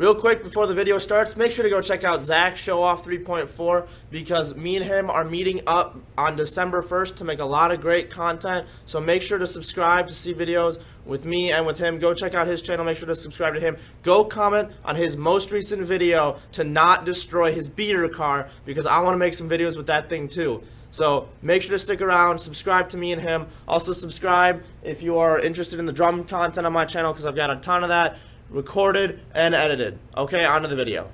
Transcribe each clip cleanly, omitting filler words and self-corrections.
Real quick before the video starts, make sure to go check out Zach's Show Off 3.4 because me and him are meeting up on December 1st to make a lot of great content. So make sure to subscribe to see videos with me and with him. Go check out his channel. Make sure to subscribe to him. Go comment on his most recent video to not destroy his beater car because I want to make some videos with that thing too. So make sure to stick around, subscribe to me and him. Also subscribe if you are interested in the drum content on my channel because I've got a ton of that recorded and edited. Okay, on to the video.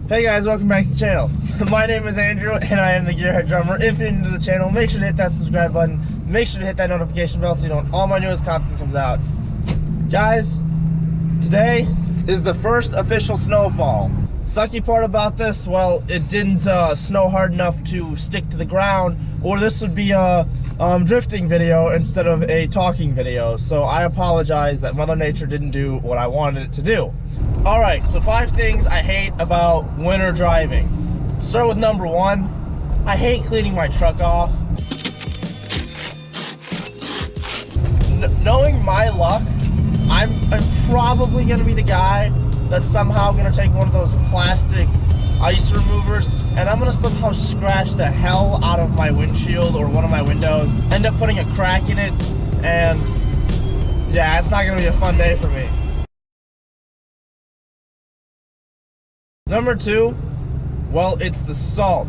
Hey guys, welcome back to the channel. My name is Andrew and I am the Gearhead Drummer. If you're new to the channel, make sure to hit that subscribe button. Make sure to hit that notification bell so you know when all my newest content comes out. Guys, today is the first official snowfall. Sucky part about this, well, it didn't snow hard enough to stick to the ground, or this would be a drifting video instead of a talking video. So I apologize that Mother Nature didn't do what I wanted it to do. Alright, so 5 things I hate about winter driving. Start with number 1. I hate cleaning my truck off. Knowing my luck, I'm probably going to be the guy that's somehow going to take one of those plastic ice removers and I'm going to somehow scratch the hell out of my windshield or one of my windows, end up putting a crack in it, and yeah, it's not going to be a fun day for me. Number 2, well, it's the salt.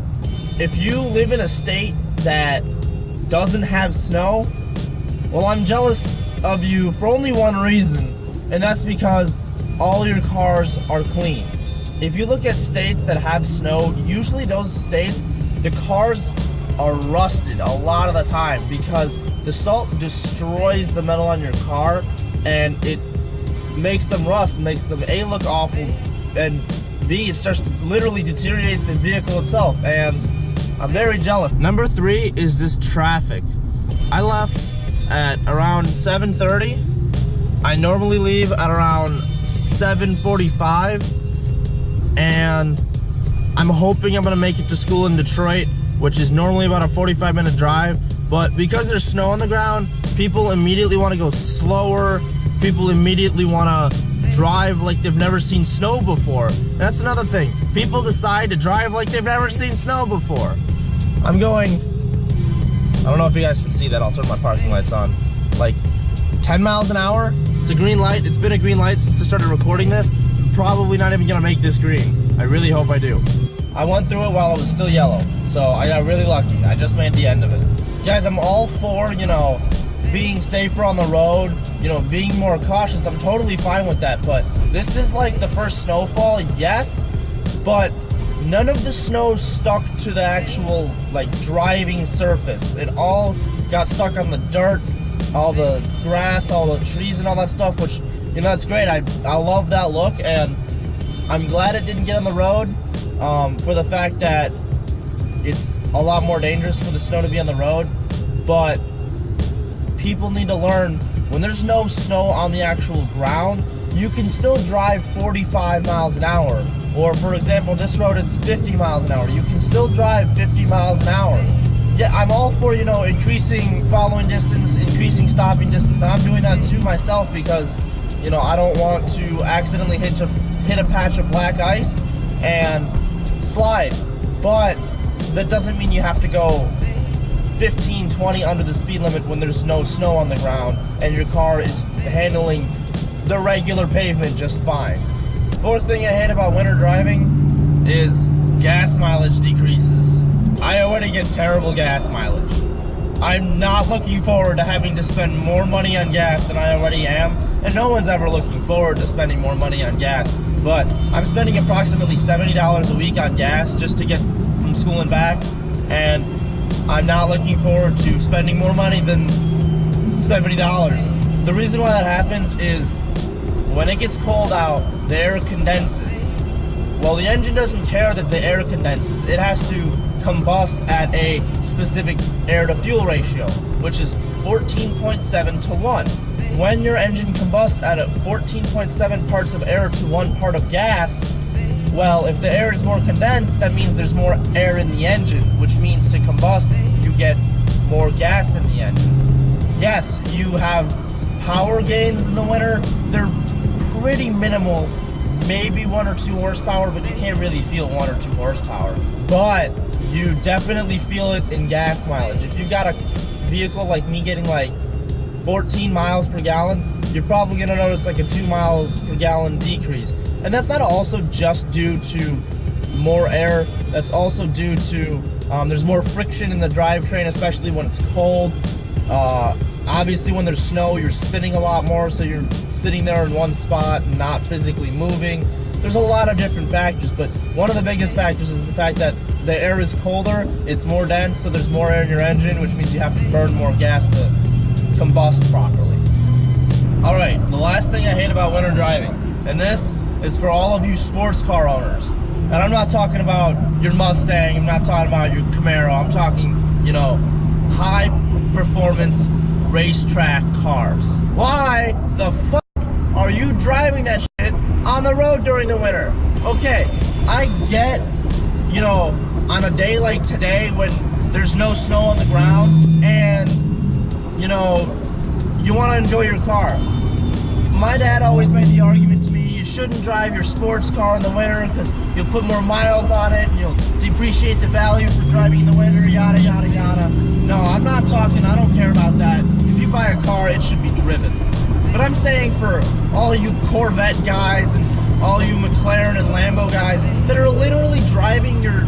If you live in a state that doesn't have snow, well, I'm jealous of you for only one reason, and that's because all your cars are clean. If you look at states that have snow, usually those states, the cars are rusted a lot of the time because the salt destroys the metal on your car and it makes them rust, makes them A, look awful, and B, it starts to literally deteriorate the vehicle itself, and I'm very jealous. Number 3 is this traffic. I left at around 7:30. I normally leave at around 7:45, and I'm hoping I'm gonna make it to school in Detroit, which is normally about a 45-minute drive, but because there's snow on the ground, people immediately want to go slower. People immediately want to drive like they've never seen snow before. That's another thing. People decide to drive like they've never seen snow before. I'm going, I don't know if you guys can see that, I'll turn my parking lights on, like 10 miles an hour. It's a green light. It's been a green light since I started recording this. I'm probably not even gonna make this green. I really hope I do. I went through it while it was still yellow, so I got really lucky. I just made the end of it. Guys, I'm all for, you know, being safer on the road, you know, being more cautious. I'm totally fine with that, but this is like the first snowfall, yes, but none of the snow stuck to the actual like driving surface. It all got stuck on the dirt, all the grass, all the trees and all that stuff, which, you know, that's great. I love that look, and I'm glad it didn't get on the road for the fact that it's a lot more dangerous for the snow to be on the road. But people need to learn, when there's no snow on the actual ground, you can still drive 45 miles an hour. Or for example, this road is 50 miles an hour. You can still drive 50 miles an hour. Yeah, I'm all for, you know, increasing following distance, increasing stopping distance. And I'm doing that too myself because, you know, I don't want to accidentally hit a patch of black ice and slide. But that doesn't mean you have to go 15, 20 under the speed limit when there's no snow on the ground and your car is handling the regular pavement just fine. 4th thing I hate about winter driving is gas mileage decreases. I already get terrible gas mileage. I'm not looking forward to having to spend more money on gas than I already am, and no one's ever looking forward to spending more money on gas. but I'm spending approximately $70 a week on gas just to get from school and back, and I'm not looking forward to spending more money than $70. The reason why that happens is when it gets cold out, the air condenses. Well, the engine doesn't care that the air condenses. It has to combust at a specific air-to-fuel ratio, which is 14.7 to 1. When your engine combusts at a 14.7 parts of air to 1 part of gas, well, if the air is more condensed, that means there's more air in the engine, which means to combust, you get more gas in the engine. Yes, you have power gains in the winter. They're pretty minimal, maybe 1 or 2 horsepower, but you can't really feel 1 or 2 horsepower. But you definitely feel it in gas mileage. If you've got a vehicle like me getting like 14 miles per gallon, you're probably gonna notice like a 2 mile per gallon decrease. And that's not also just due to more air, that's also due to there's more friction in the drivetrain, especially when it's cold. Obviously when there's snow, you're spinning a lot more, so you're sitting there in one spot and not physically moving. There's a lot of different factors, but one of the biggest factors is the fact that the air is colder, it's more dense, so there's more air in your engine, which means you have to burn more gas to combust properly. Alright, the last thing I hate about winter driving, and this is for all of you sports car owners. And I'm not talking about your Mustang, I'm not talking about your Camaro, I'm talking, high performance racetrack cars. Why the fuck are you driving that shit on the road during the winter? Okay, I get, on a day like today when there's no snow on the ground and, you want to enjoy your car. My dad always made the argument to me, you shouldn't drive your sports car in the winter because you'll put more miles on it and you'll depreciate the value for driving in the winter, yada, yada, yada. No, I'm not talking, I don't care about that. If you buy a car, it should be driven. But I'm saying for all you Corvette guys and all you McLaren and Lambo guys that are literally driving your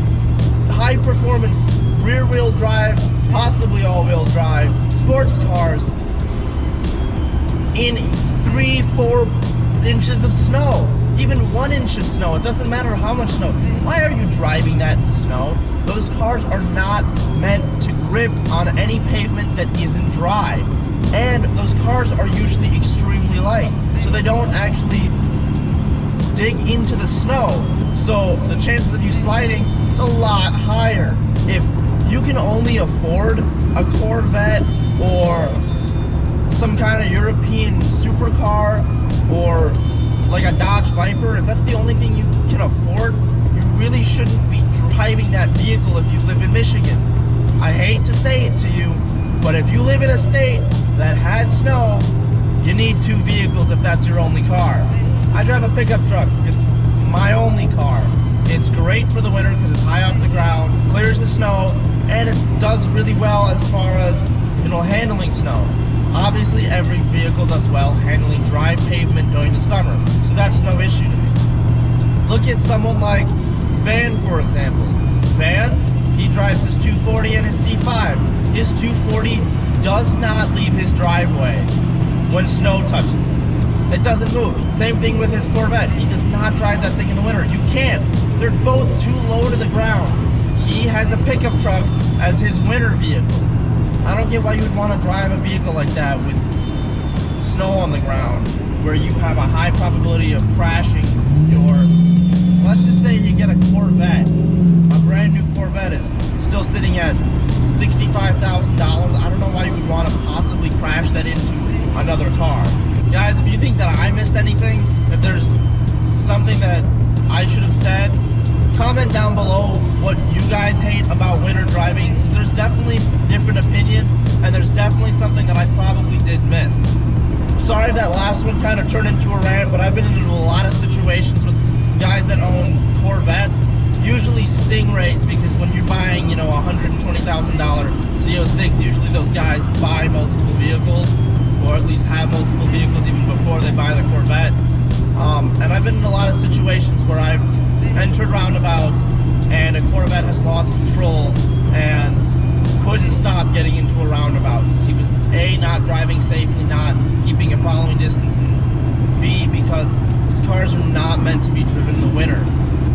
high-performance rear-wheel drive, possibly all-wheel drive, sports cars in 3-4 inches of snow, even 1 inch of snow, it doesn't matter how much snow. Why are you driving that in the snow? Those cars are not meant to grip on any pavement that isn't dry. And those cars are usually extremely light, so they don't actually dig into the snow. So the chances of you sliding is a lot higher. If you can only afford a Corvette or some kind of European supercar or like a Dodge Viper, if that's the only thing you can afford, you really shouldn't be driving that vehicle if you live in Michigan. I hate to say it to you, but if you live in a state that has snow, you need 2 vehicles if that's your only car. I drive a pickup truck. It's my only car. It's great for the winter because it's high off the ground, clears the snow, and it does really well as far as, handling snow. Obviously, every vehicle does well handling dry pavement during the summer, so that's no issue to me. Look at someone like Van, for example. Van, he drives his 240 and his C5. His 240 does not leave his driveway when snow touches. It doesn't move. Same thing with his Corvette. He does not drive that thing in the winter. You can't. They're both too low to the ground. He has a pickup truck as his winter vehicle. I don't get why you would want to drive a vehicle like that with snow on the ground, where you have a high probability of crashing your, let's just say you get a Corvette. A brand new Corvette is still sitting at $65,000. I don't know why you would want to possibly crash that into another car. Guys, if you think that I missed anything, if there's something that I should have said, comment down below what you guys hate about winter driving. There's definitely different opinions, and there's definitely something that I probably did miss. Sorry that last one kind of turned into a rant, but I've been into a lot of situations with guys that own Corvettes, usually Stingrays, because when you're buying, a $120,000 Z06, usually those guys buy multiple vehicles, or at least have multiple vehicles even before they buy the Corvette. And I've been in a lot of situations where I've entered roundabouts and a Corvette has lost control and couldn't stop getting into a roundabout because he was A, not driving safely, not keeping a following distance, and B, because his cars are not meant to be driven in the winter.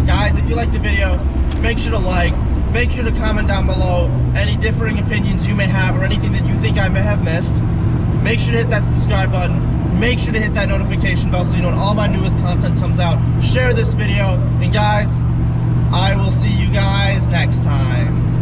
Guys, if you liked the video, make sure to like, make sure to comment down below any differing opinions you may have or anything that you think I may have missed. Make sure to hit that subscribe button. Make sure to hit that notification bell so you know when all my newest content comes out. Share this video, and guys, I will see you guys next time.